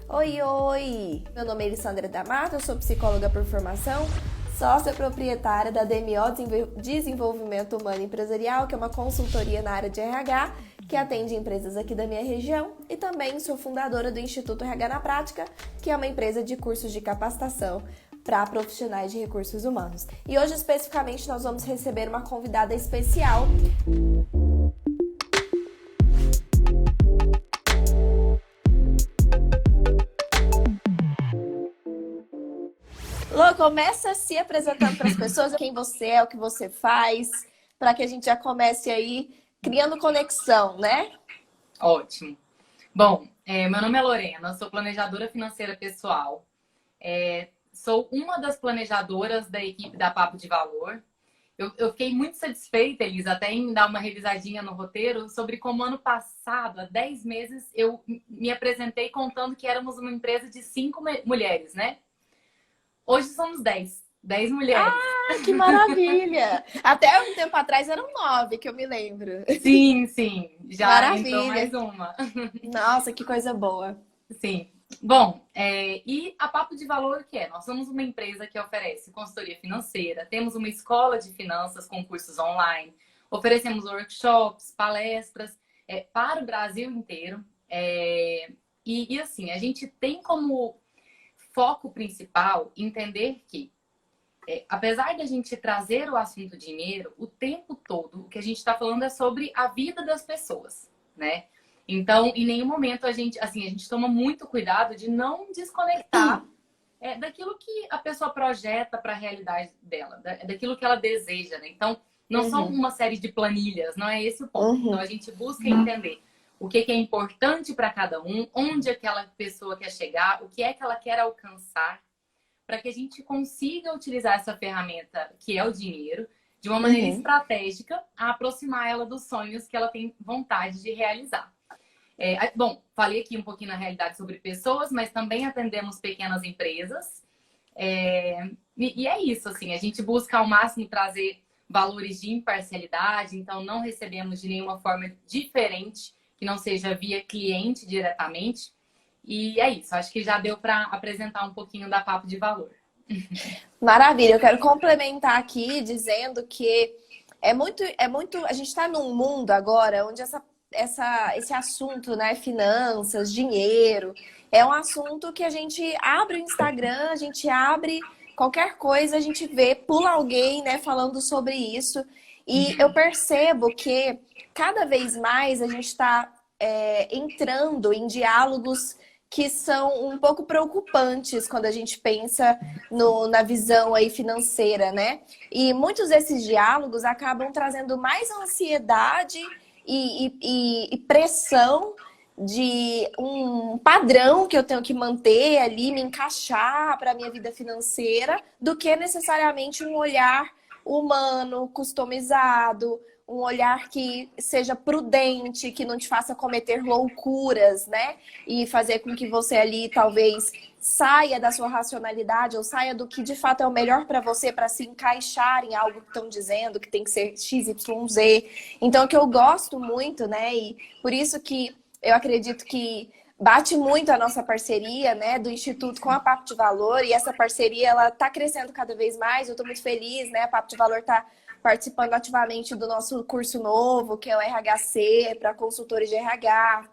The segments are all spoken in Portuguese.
Oi, oi! Meu nome é Elisandra da Mata, eu sou psicóloga por formação, sócia proprietária da DMO Desenvolvimento Humano Empresarial, que é uma consultoria na área de RH, que atende empresas aqui da minha região, e também sou fundadora do Instituto RH na Prática, que é uma empresa de cursos de capacitação para profissionais de recursos humanos. E hoje, especificamente, nós vamos receber uma convidada especial. Lô, começa se apresentando para as pessoas quem você é, o que você faz, para que a gente já comece aí criando conexão, né? Ótimo. Bom, meu nome é Lorena, eu sou planejadora financeira pessoal. Sou uma das planejadoras da equipe da Papo de Valor. Eu fiquei muito satisfeita, Elisa, até em dar uma revisadinha no roteiro, sobre como ano passado, há 10 meses, eu me apresentei contando que éramos uma empresa de 5 mulheres, né? Hoje somos 10 mulheres. Ah, que maravilha! Até um tempo atrás eram 9, que eu me lembro. Sim, sim, já entrou Maravilha! mais uma. Nossa, que coisa boa. Sim. Bom, e a Papo de Valor o que é? Nós somos uma empresa que oferece consultoria financeira, temos uma escola de finanças com cursos online, oferecemos workshops, palestras para o Brasil inteiro. E assim, a gente tem como foco principal entender que, apesar da gente trazer o assunto dinheiro, o tempo todo o que a gente está falando é sobre a vida das pessoas, né? Então, em nenhum momento assim, a gente toma muito cuidado de não desconectar daquilo que a pessoa projeta para a realidade dela, daquilo que ela deseja, né? Então, não são Uhum, uma série de planilhas, não é esse o ponto. Então, uhum, a gente busca entender o que é importante para cada um, onde aquela pessoa quer chegar, o que é que ela quer alcançar, para que a gente consiga utilizar essa ferramenta, que é o dinheiro, de uma maneira uhum. estratégica, a aproximar ela dos sonhos que ela tem vontade de realizar. Bom, falei aqui um pouquinho na realidade sobre pessoas, mas também atendemos pequenas empresas. E é isso, assim, a gente busca ao máximo trazer valores de imparcialidade, então não recebemos de nenhuma forma diferente, que não seja via cliente diretamente. E é isso, acho que já deu para apresentar um pouquinho da Papo de Valor. Maravilha, eu quero complementar aqui dizendo que a gente está num mundo agora onde esse assunto, né, finanças, dinheiro, é um assunto que a gente abre o Instagram, a gente abre qualquer coisa, a gente vê, pula alguém, né, falando sobre isso, e eu Uhum. percebo que cada vez mais a gente está entrando em diálogos que são um pouco preocupantes quando a gente pensa na visão aí financeira, né? E muitos desses diálogos acabam trazendo mais ansiedade e pressão de um padrão que eu tenho que manter ali, me encaixar para a minha vida financeira, do que necessariamente um olhar humano, customizado, um olhar que seja prudente, que não te faça cometer loucuras, né? E fazer com que você ali talvez saia da sua racionalidade ou saia do que de fato é o melhor para você para se encaixar em algo que estão dizendo que tem que ser X, Y, Z. Então, o que eu gosto muito, né? E por isso que eu acredito que bate muito a nossa parceria, né, do Instituto com a Papo de Valor, e essa parceria ela está crescendo cada vez mais. Eu estou muito feliz, né? A Papo de Valor está participando ativamente do nosso curso novo, que é o RHC, para consultores de RH.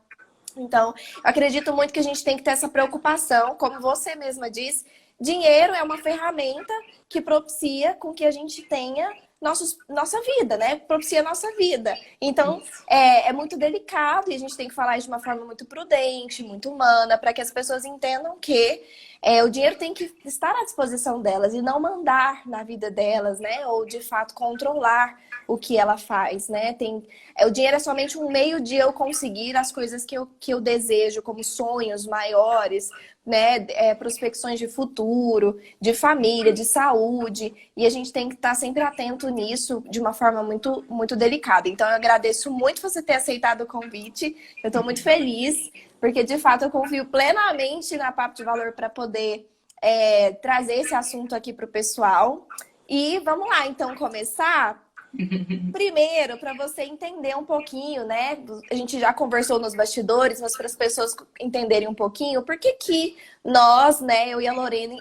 Então, eu acredito muito que a gente tem que ter essa preocupação, como você mesma diz, dinheiro é uma ferramenta que propicia com que a gente tenha nossa vida, né? Propicia a nossa vida. Então, Isso. é muito delicado e a gente tem que falar isso de uma forma muito prudente, muito humana, para que as pessoas entendam que o dinheiro tem que estar à disposição delas e não mandar na vida delas, né? Ou, de fato, controlar o que ela faz, né? O dinheiro é somente um meio de eu conseguir as coisas que eu desejo, como sonhos maiores, né? Prospecções de futuro, de família, de saúde. E a gente tem que estar sempre atento nisso de uma forma muito, muito delicada. Então, eu agradeço muito você ter aceitado o convite. Eu estou muito feliz, porque de fato eu confio plenamente na Papo de Valor para poder trazer esse assunto aqui para o pessoal. E vamos lá, então, começar. Primeiro, para você entender um pouquinho, né? A gente já conversou nos bastidores, mas para as pessoas entenderem um pouquinho, por que que nós, né, eu e a Lorena,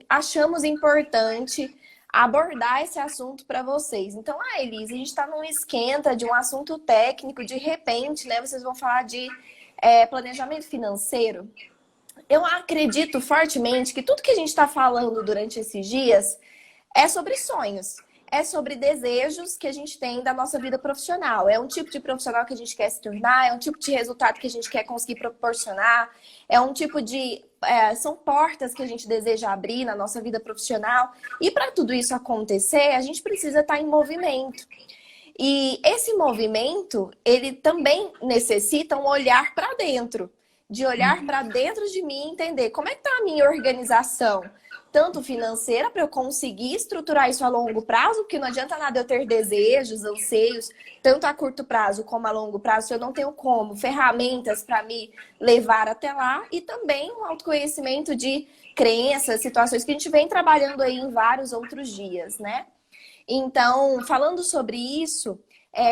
achamos importante abordar esse assunto para vocês. Então, Elise, a gente está num esquenta de um assunto técnico, de repente, né? Vocês vão falar de planejamento financeiro. Eu acredito fortemente que tudo que a gente está falando durante esses dias é sobre sonhos. É sobre desejos que a gente tem da nossa vida profissional. É um tipo de profissional que a gente quer se tornar, é um tipo de resultado que a gente quer conseguir proporcionar, é um tipo de. São portas que a gente deseja abrir na nossa vida profissional. E para tudo isso acontecer, a gente precisa estar em movimento. E esse movimento, ele também necessita um olhar para dentro, de olhar para dentro de mim e entender como é que está a minha organização, tanto financeira, para eu conseguir estruturar isso a longo prazo, porque não adianta nada eu ter desejos, anseios, tanto a curto prazo como a longo prazo, se eu não tenho como, ferramentas para me levar até lá, e também um autoconhecimento de crenças, situações que a gente vem trabalhando aí em vários outros dias, né? Então, falando sobre isso,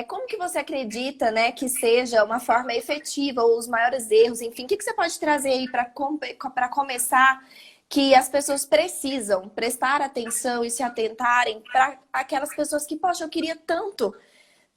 como que você acredita, né, que seja uma forma efetiva ou os maiores erros, enfim, o que que você pode trazer aí para começar que as pessoas precisam prestar atenção e se atentarem para aquelas pessoas que, poxa, eu queria tanto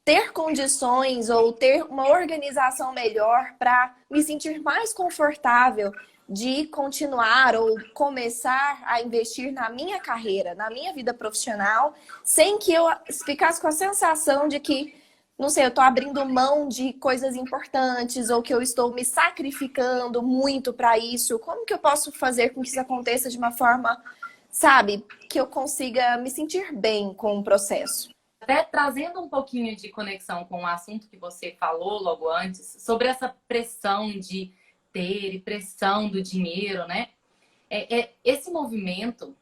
ter condições ou ter uma organização melhor para me sentir mais confortável de continuar ou começar a investir na minha carreira, na minha vida profissional, sem que eu ficasse com a sensação de que, não sei, eu estou abrindo mão de coisas importantes ou que eu estou me sacrificando muito para isso. Como que eu posso fazer com que isso aconteça de uma forma, sabe, que eu consiga me sentir bem com o processo? Até trazendo um pouquinho de conexão com o assunto que você falou logo antes, sobre essa pressão de ter e pressão do dinheiro, né? Esse movimento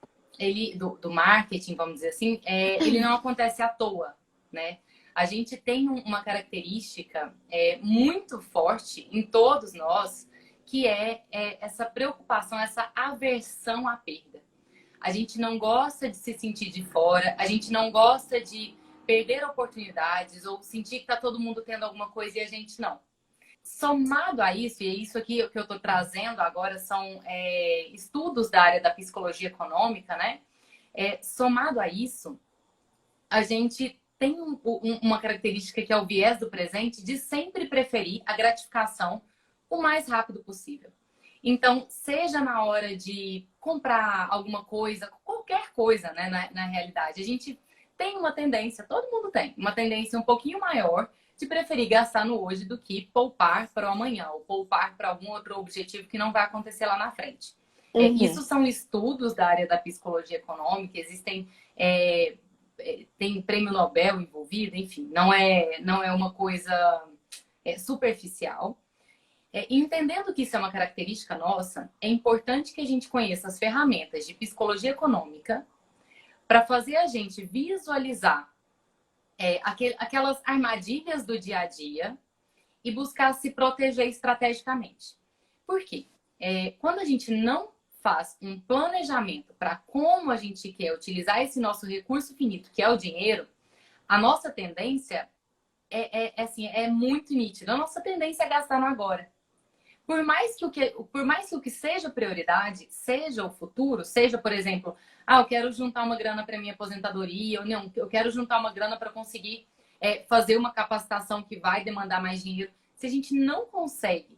do marketing, vamos dizer assim, ele não acontece à toa, né? A gente tem uma característica muito forte em todos nós, que essa preocupação, essa aversão à perda. A gente não gosta de se sentir de fora, a gente não gosta de perder oportunidades ou sentir que está todo mundo tendo alguma coisa e a gente não. Somado a isso, e é isso aqui que eu estou trazendo agora são estudos da área da psicologia econômica, né? Somado a isso, a gente tem uma característica que é o viés do presente de sempre preferir a gratificação o mais rápido possível. Então, seja na hora de comprar alguma coisa, qualquer coisa, né, na realidade, a gente tem uma tendência, todo mundo tem, uma tendência um pouquinho maior de preferir gastar no hoje do que poupar para o amanhã, ou poupar para algum outro objetivo que não vai acontecer lá na frente. Isso são estudos da área da psicologia econômica, existem... tem prêmio Nobel envolvido, enfim, não é uma coisa superficial. Entendendo que isso é uma característica nossa, é importante que a gente conheça as ferramentas de psicologia econômica para fazer a gente visualizar aquelas armadilhas do dia a dia e buscar se proteger estrategicamente. Por quê? Quando a gente não faz um planejamento para como a gente quer utilizar esse nosso recurso finito, que é o dinheiro, a nossa tendência é muito nítida. A nossa tendência é gastar no agora. Por mais que o que seja prioridade, seja o futuro, seja, por exemplo, eu quero juntar uma grana para minha aposentadoria, ou não, eu quero juntar uma grana para conseguir fazer uma capacitação que vai demandar mais dinheiro. Se a gente não consegue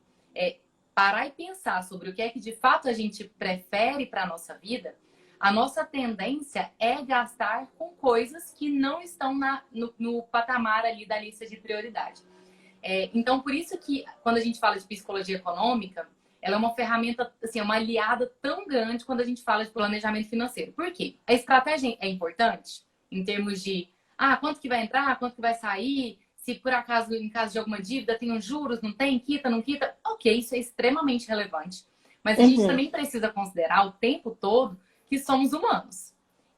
parar e pensar sobre o que é que de fato a gente prefere para a nossa vida, a nossa tendência é gastar com coisas que não estão no patamar ali da lista de prioridade. Então, por isso que quando a gente fala de psicologia econômica, ela é uma ferramenta, assim, uma aliada tão grande quando a gente fala de planejamento financeiro. Por quê? A estratégia é importante em termos de quanto que vai entrar, quanto que vai sair, se por acaso, em caso de alguma dívida, tem os juros, não tem, quita, não quita. Ok, isso é extremamente relevante. Mas a gente também precisa considerar o tempo todo que somos humanos.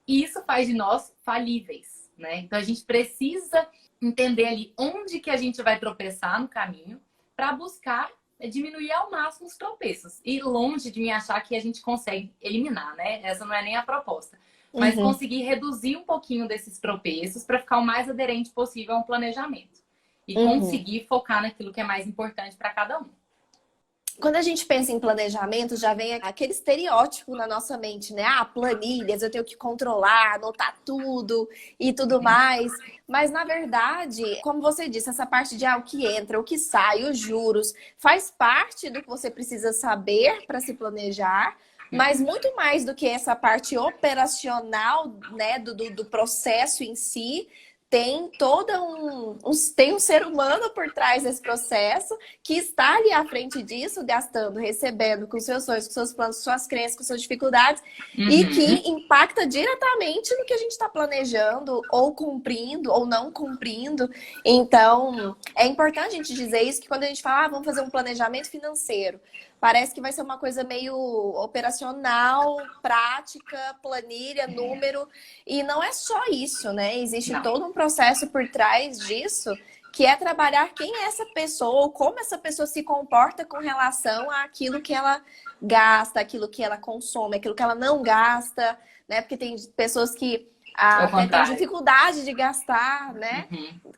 E isso faz de nós falíveis, né? Então, a gente precisa entender ali onde que a gente vai tropeçar no caminho para buscar diminuir ao máximo os tropeços. E longe de me achar que a gente consegue eliminar, né? Essa não é nem a proposta. mas conseguir reduzir um pouquinho desses tropeços para ficar o mais aderente possível a um planejamento. E conseguir focar naquilo que é mais importante para cada um. Quando a gente pensa em planejamento, já vem aquele estereótipo na nossa mente, né? Ah, planilhas, eu tenho que controlar, anotar tudo e tudo mais. Mas, na verdade, como você disse, essa parte de o que entra, o que sai, os juros, faz parte do que você precisa saber para se planejar. Mas muito mais do que essa parte operacional, né, do processo em si, tem tem um ser humano por trás desse processo que está ali à frente disso, gastando, recebendo com seus sonhos, com seus planos, com suas crenças, com suas dificuldades, e que impacta diretamente no que a gente está planejando, ou cumprindo, ou não cumprindo. Então, é importante a gente dizer isso, que quando a gente fala, vamos fazer um planejamento financeiro, parece que vai ser uma coisa meio operacional, prática, planilha, número. E não é só isso, né? Existe todo um processo por trás disso, que é trabalhar quem é essa pessoa, ou como essa pessoa se comporta com relação àquilo que ela gasta, aquilo que ela consome, aquilo que ela não gasta, né? Porque tem pessoas que têm dificuldade de gastar, né?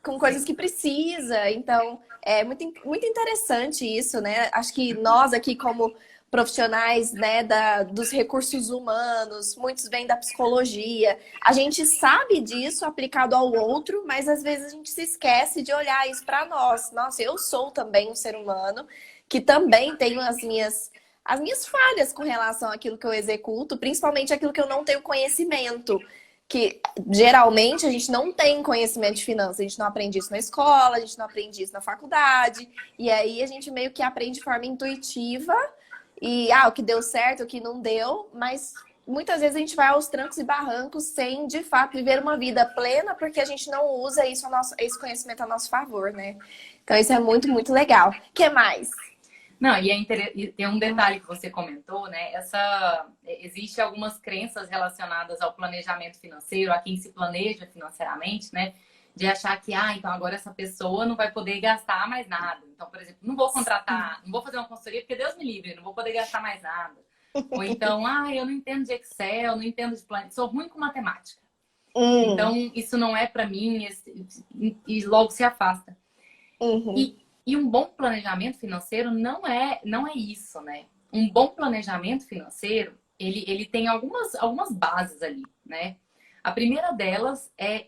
Com coisas que precisa. Então, é muito interessante isso, né? Acho que nós aqui, como profissionais, né, dos recursos humanos, muitos vêm da psicologia. A gente sabe disso aplicado ao outro, mas às vezes a gente se esquece de olhar isso para nós. Nossa, eu sou também um ser humano que também tenho as minhas falhas com relação àquilo que eu executo, principalmente aquilo que eu não tenho conhecimento. Que geralmente a gente não tem conhecimento de finanças, a gente não aprende isso na escola, a gente não aprende isso na faculdade, e aí a gente meio que aprende de forma intuitiva, e o que deu certo, o que não deu, mas muitas vezes a gente vai aos trancos e barrancos sem, de fato, viver uma vida plena, porque a gente não usa esse conhecimento a nosso favor, né? Então isso é muito, muito legal. O que mais? Não, e tem um detalhe que você comentou, né? Existe algumas crenças relacionadas ao planejamento financeiro, a quem se planeja financeiramente, né? De achar que, então agora essa pessoa não vai poder gastar mais nada. Então, por exemplo, não vou contratar, não vou fazer uma consultoria porque Deus me livre, não vou poder gastar mais nada. Ou então, eu não entendo de Excel, não entendo de planejamento, sou ruim com matemática. Então, isso não é para mim, e logo se afasta. E um bom planejamento financeiro não é isso, né? Um bom planejamento financeiro, ele tem algumas bases ali, né? A primeira delas é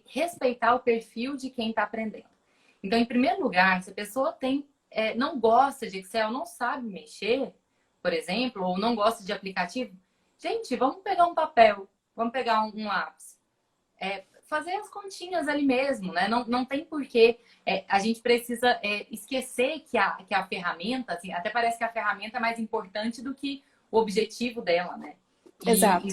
respeitar o perfil de quem está aprendendo. Então, em primeiro lugar, se a pessoa não gosta de Excel, não sabe mexer, por exemplo, ou não gosta de aplicativo, gente, vamos pegar um papel, vamos pegar um lápis. Fazer as continhas ali mesmo, né? Não tem porquê. A gente precisa esquecer que a ferramenta, assim, até parece que a ferramenta é mais importante do que o objetivo dela, né? Exato.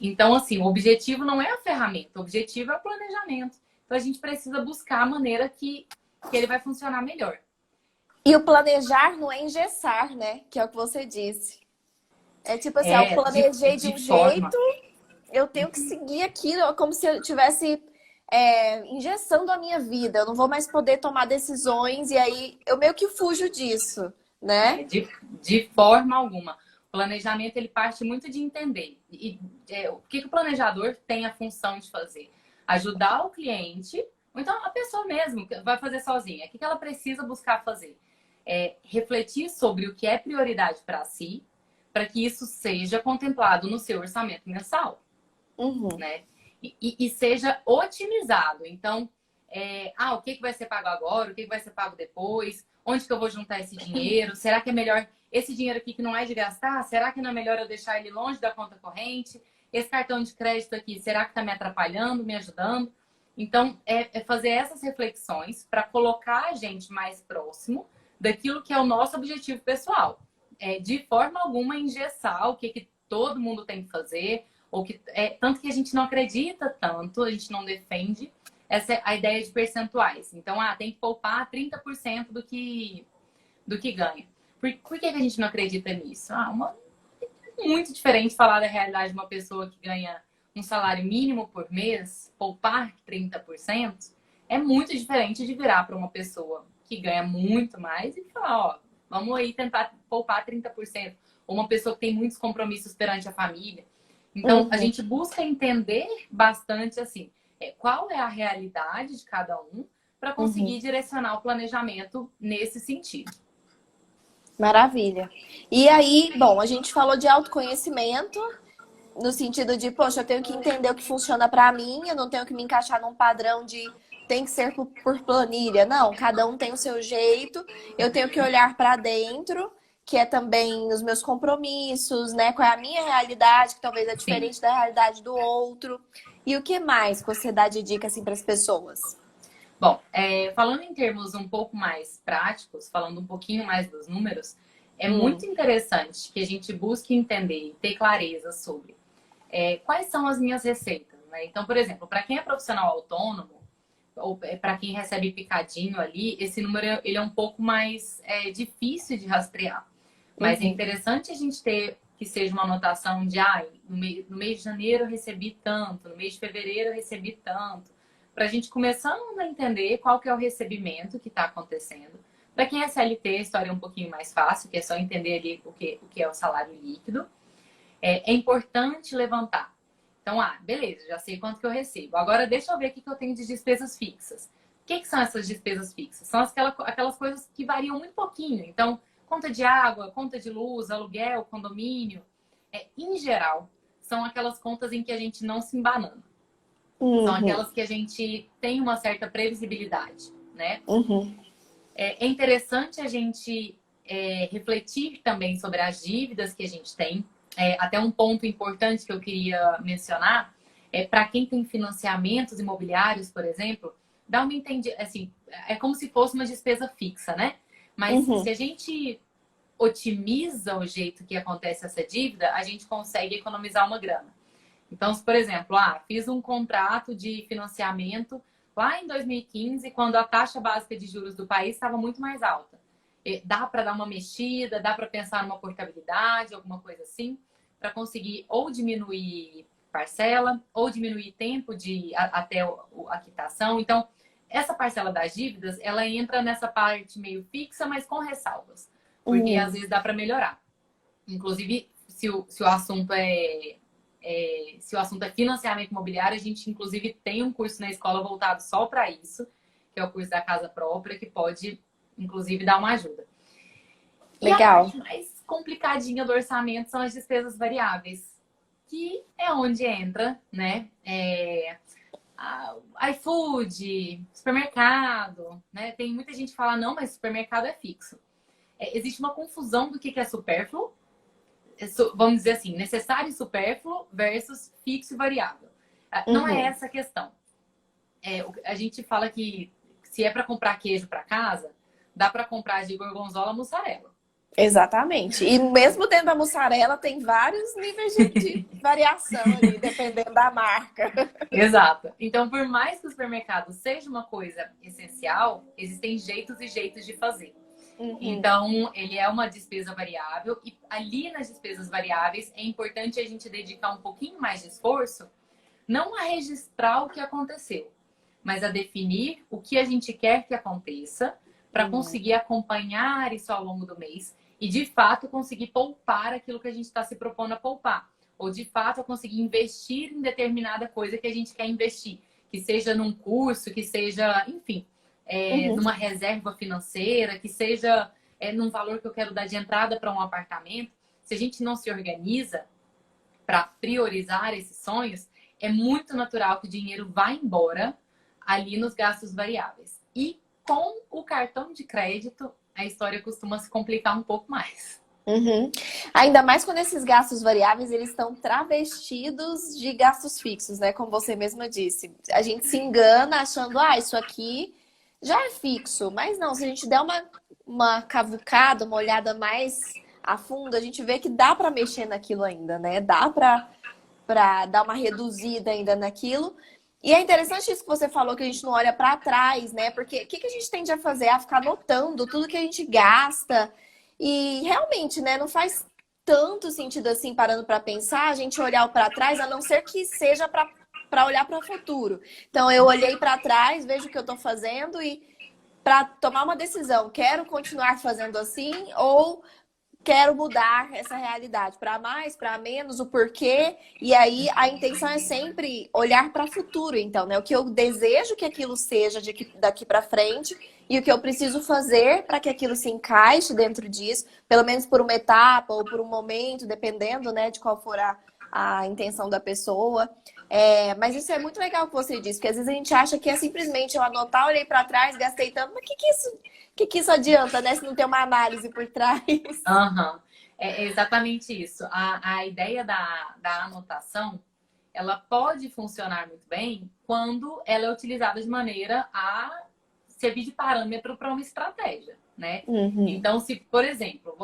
Então, assim, o objetivo não é a ferramenta, o objetivo é o planejamento. Então, a gente precisa buscar a maneira que ele vai funcionar melhor. E o planejar não é engessar, né? Que é o que você disse. É tipo assim, eu planejei de um jeito, eu tenho que seguir aquilo, como se eu tivesse engessando a minha vida. Eu não vou mais poder tomar decisões e aí eu meio que fujo disso, né? De forma alguma. O planejamento, ele parte muito de entender. O que o planejador tem a função de fazer? Ajudar o cliente, ou então a pessoa mesmo que vai fazer sozinha. O que ela precisa buscar fazer? Refletir sobre o que é prioridade para si, para que isso seja contemplado no seu orçamento mensal. Né? E seja otimizado. Então, o que vai ser pago agora? O que vai ser pago depois? Onde que eu vou juntar esse dinheiro? Será que é melhor esse dinheiro aqui que não é de gastar? Será que não é melhor eu deixar ele longe da conta corrente? Esse cartão de crédito aqui, será que está me atrapalhando, me ajudando? Então, fazer essas reflexões para colocar a gente mais próximo daquilo que é o nosso objetivo pessoal. De forma alguma engessar o que todo mundo tem que fazer, ou tanto que a gente não acredita tanto, a gente não defende a ideia de percentuais. Então, tem que poupar 30% do que ganha. Por que a gente não acredita nisso? É muito diferente falar da realidade de uma pessoa que ganha um salário mínimo por mês, poupar 30%, é muito diferente de virar para uma pessoa que ganha muito mais e falar, vamos aí tentar poupar 30%. Ou uma pessoa que tem muitos compromissos perante a família. Então, a gente busca entender bastante, assim, qual é a realidade de cada um para conseguir direcionar o planejamento nesse sentido. Maravilha. E aí, bom, a gente falou de autoconhecimento, no sentido de, poxa, eu tenho que entender o que funciona para mim, eu não tenho que me encaixar num padrão de tem que ser por planilha. Não, cada um tem o seu jeito. Eu tenho que olhar para dentro, que é também os meus compromissos, né? Qual é a minha realidade, que talvez é Sim. diferente da realidade do outro. E o que mais que você dá de dica assim para as pessoas? Bom, falando em termos um pouco mais práticos, falando um pouquinho mais dos números, é muito interessante que a gente busque entender e ter clareza sobre quais são as minhas receitas, né? Então, por exemplo, para quem é profissional autônomo, ou para quem recebe picadinho ali, esse número ele é um pouco mais difícil de rastrear. Mas é interessante a gente ter que seja uma anotação de no mês de janeiro eu recebi tanto, no mês de fevereiro eu recebi tanto, para a gente começando a entender qual que é o recebimento que está acontecendo. Para quem é CLT, a história é um pouquinho mais fácil, que é só entender ali o que é o salário líquido. É importante levantar. Então, beleza, já sei quanto que eu recebo. Agora, deixa eu ver o que eu tenho de despesas fixas. O que são essas despesas fixas? São aquelas coisas que variam muito pouquinho. Então, conta de água, conta de luz, aluguel, condomínio. Em geral, são aquelas contas em que a gente não se embanana. São aquelas que a gente tem uma certa previsibilidade, né? É interessante a gente refletir também sobre as dívidas que a gente tem. Até um ponto importante que eu queria mencionar para quem tem financiamentos imobiliários, por exemplo, dá uma entendida, assim, é como se fosse uma despesa fixa, né? Mas se a gente otimiza o jeito que acontece essa dívida, a gente consegue economizar uma grana. Então, se, por exemplo, fiz um contrato de financiamento lá em 2015, quando a taxa básica de juros do país estava muito mais alta. Dá para dar uma mexida, dá para pensar numa portabilidade, alguma coisa assim, para conseguir ou diminuir parcela, ou diminuir tempo até a quitação. Então, essa parcela das dívidas, ela entra nessa parte meio fixa, mas com ressalvas. Porque às vezes dá para melhorar. Inclusive, se o assunto se o assunto é financiamento imobiliário, a gente inclusive tem um curso na escola voltado só para isso, que é o curso da casa própria, que pode inclusive dar uma ajuda. Legal. E a parte mais complicadinha do orçamento são as despesas variáveis, que é onde entra, né? iFood, supermercado, né? Tem muita gente que fala, não, mas supermercado é fixo. Existe uma confusão do que é supérfluo, vamos dizer assim, necessário e supérfluo versus fixo e variável. Não é essa a questão. A gente fala que se é para comprar queijo para casa, dá para comprar de gorgonzola mussarela. Exatamente. E mesmo dentro da mussarela tem vários níveis de variação ali, dependendo da marca. Exato. Então, por mais que o supermercado seja uma coisa essencial, existem jeitos e jeitos de fazer. Então, ele é uma despesa variável e ali nas despesas variáveis é importante a gente dedicar um pouquinho mais de esforço, não a registrar o que aconteceu, mas a definir o que a gente quer que aconteça para conseguir acompanhar isso ao longo do mês e, de fato, conseguir poupar aquilo que a gente está se propondo a poupar. Ou, de fato, conseguir investir em determinada coisa que a gente quer investir. Que seja num curso, que seja, enfim, numa reserva financeira, que seja num valor que eu quero dar de entrada para um apartamento. Se a gente não se organiza para priorizar esses sonhos, é muito natural que o dinheiro vá embora ali nos gastos variáveis. E com o cartão de crédito, a história costuma se complicar um pouco mais. Ainda mais quando esses gastos variáveis eles estão travestidos de gastos fixos, né? Como você mesma disse. A gente se engana achando, isso aqui já é fixo. Mas não, se a gente der uma cavucada, uma olhada mais a fundo, a gente vê que dá para mexer naquilo ainda, né? Dá para dar uma reduzida ainda naquilo. E é interessante isso que você falou, que a gente não olha para trás, né? Porque o que a gente tende a fazer? A ficar anotando tudo que a gente gasta. E realmente, né, não faz tanto sentido assim, parando para pensar, a gente olhar para trás, a não ser que seja para olhar para o futuro. Então, eu olhei para trás, vejo o que eu estou fazendo e para tomar uma decisão, quero continuar fazendo assim ou quero mudar essa realidade para mais, para menos, o porquê. E aí a intenção é sempre olhar para o futuro, então, né? O que eu desejo que aquilo seja daqui para frente e o que eu preciso fazer para que aquilo se encaixe dentro disso, pelo menos por uma etapa ou por um momento, dependendo, né, de qual for a intenção da pessoa. Mas isso é muito legal que você disse, porque às vezes a gente acha que é simplesmente eu anotar, olhei para trás, gastei tanto, mas que isso adianta, né? Se não tem uma análise por trás. Aham. É exatamente isso. A ideia da anotação, ela pode funcionar muito bem quando ela é utilizada de maneira a servir de parâmetro para uma estratégia, né? Uhum. Então, se, por exemplo,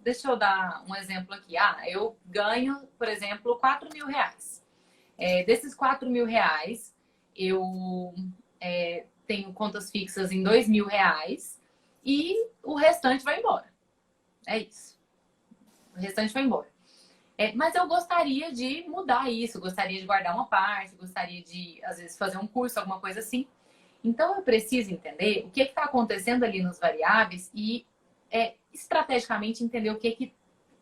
deixa eu dar um exemplo aqui. Eu ganho, por exemplo, 4 mil reais. Desses 4 mil reais, eu tenho contas fixas em 2 mil reais e o restante vai embora. É isso. O restante vai embora. Mas eu gostaria de mudar isso, gostaria de guardar uma parte, gostaria de, às vezes, fazer um curso, alguma coisa assim. Então, eu preciso entender o que está acontecendo ali nos variáveis e, estrategicamente, entender o que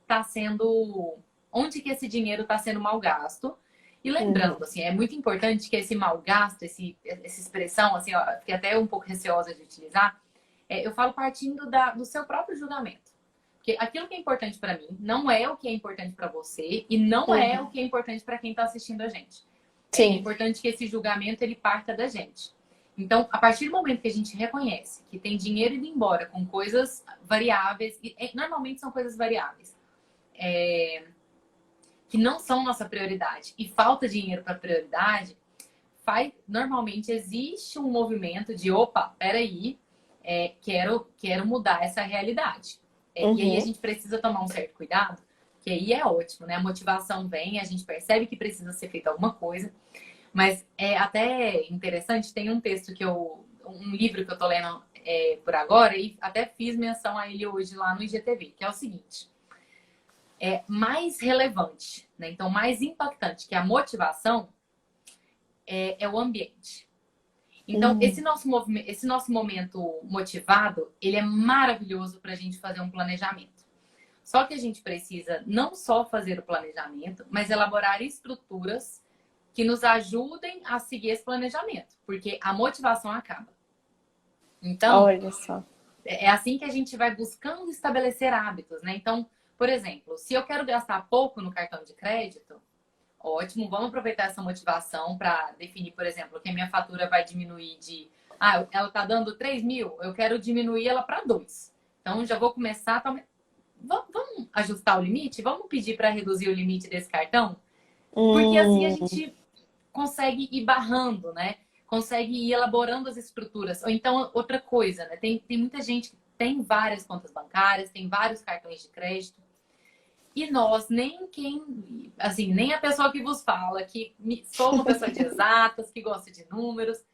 está sendo... Onde que esse dinheiro está sendo mal gasto. E lembrando, assim, é muito importante que esse mal gasto, essa expressão, assim, ó, fiquei até um pouco receosa de utilizar, eu falo partindo do seu próprio julgamento. Porque aquilo que é importante para mim não é o que é importante para você e não é o que é importante para quem está assistindo a gente. Sim. É importante que esse julgamento ele parta da gente. Então, a partir do momento que a gente reconhece que tem dinheiro indo embora com coisas variáveis, e normalmente são coisas variáveis, que não são nossa prioridade, e falta dinheiro para prioridade, normalmente existe um movimento de, opa, peraí, quero mudar essa realidade. E aí a gente precisa tomar um certo cuidado, que aí é ótimo, né? A motivação vem, a gente percebe que precisa ser feita alguma coisa, mas é até interessante, tem um texto um livro que eu tô lendo por agora, e até fiz menção a ele hoje lá no IGTV, que é o seguinte: mais relevante, né? Então, mais impactante que a motivação é o ambiente. Então, esse nosso momento motivado, ele é maravilhoso para a gente fazer um planejamento. Só que a gente precisa não só fazer o planejamento, mas elaborar estruturas que nos ajudem a seguir esse planejamento, porque a motivação acaba. Então, olha só. É assim que a gente vai buscando estabelecer hábitos, né? Então, por exemplo, se eu quero gastar pouco no cartão de crédito, ótimo, vamos aproveitar essa motivação para definir, por exemplo, que a minha fatura vai diminuir de... ela tá dando 3 mil, eu quero diminuir ela para 2. Então, já vou começar... Vamos ajustar o limite? Vamos pedir para reduzir o limite desse cartão? Porque assim a gente consegue ir barrando, né? Consegue ir elaborando as estruturas. Ou então, outra coisa, né? Tem muita gente que tem várias contas bancárias, tem vários cartões de crédito. E nós, nem a pessoa que vos fala, que sou uma pessoa de exatas, que gosta de números,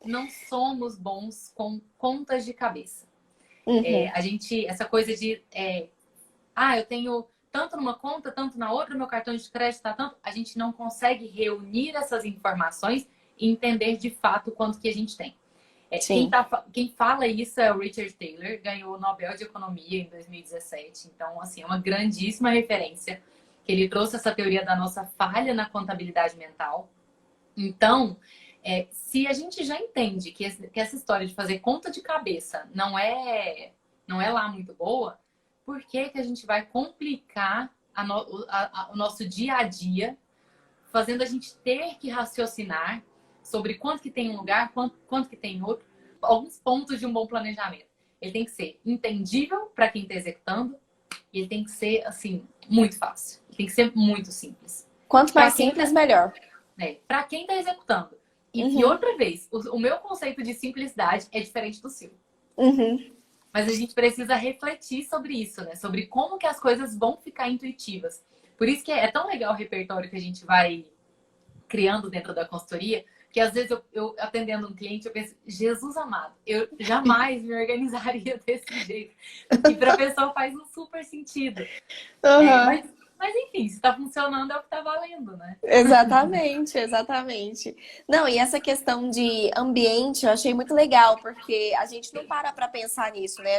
não somos bons com contas de cabeça. Essa coisa de, eu tenho tanto numa conta, tanto na outra, meu cartão de crédito tá tanto, a gente não consegue reunir essas informações e entender de fato quanto que a gente tem. Quem fala isso é o Richard Thaler, ganhou o Nobel de Economia em 2017. Então, assim, é uma grandíssima referência que ele trouxe essa teoria da nossa falha na contabilidade mental. Então, se a gente já entende que essa história de fazer conta de cabeça não é lá muito boa, por que a gente vai complicar o nosso dia a dia, fazendo a gente ter que raciocinar sobre quanto que tem em um lugar, quanto que tem em outro, alguns pontos de um bom planejamento. Ele tem que ser entendível para quem está executando e ele tem que ser, assim, muito fácil. Ele tem que ser muito simples. Quanto mais simples, melhor. Para quem está executando. E outra vez, o meu conceito de simplicidade é diferente do seu. Mas a gente precisa refletir sobre isso, né? Sobre como que as coisas vão ficar intuitivas. Por isso que é tão legal o repertório que a gente vai criando dentro da consultoria, que às vezes eu atendendo um cliente, eu penso, Jesus amado, eu jamais me organizaria desse jeito. E para a pessoa faz um super sentido. Mas Mas enfim, se tá funcionando é o que tá valendo, né? Exatamente, exatamente. Não, e essa questão de ambiente eu achei muito legal, porque a gente não para pensar nisso, né?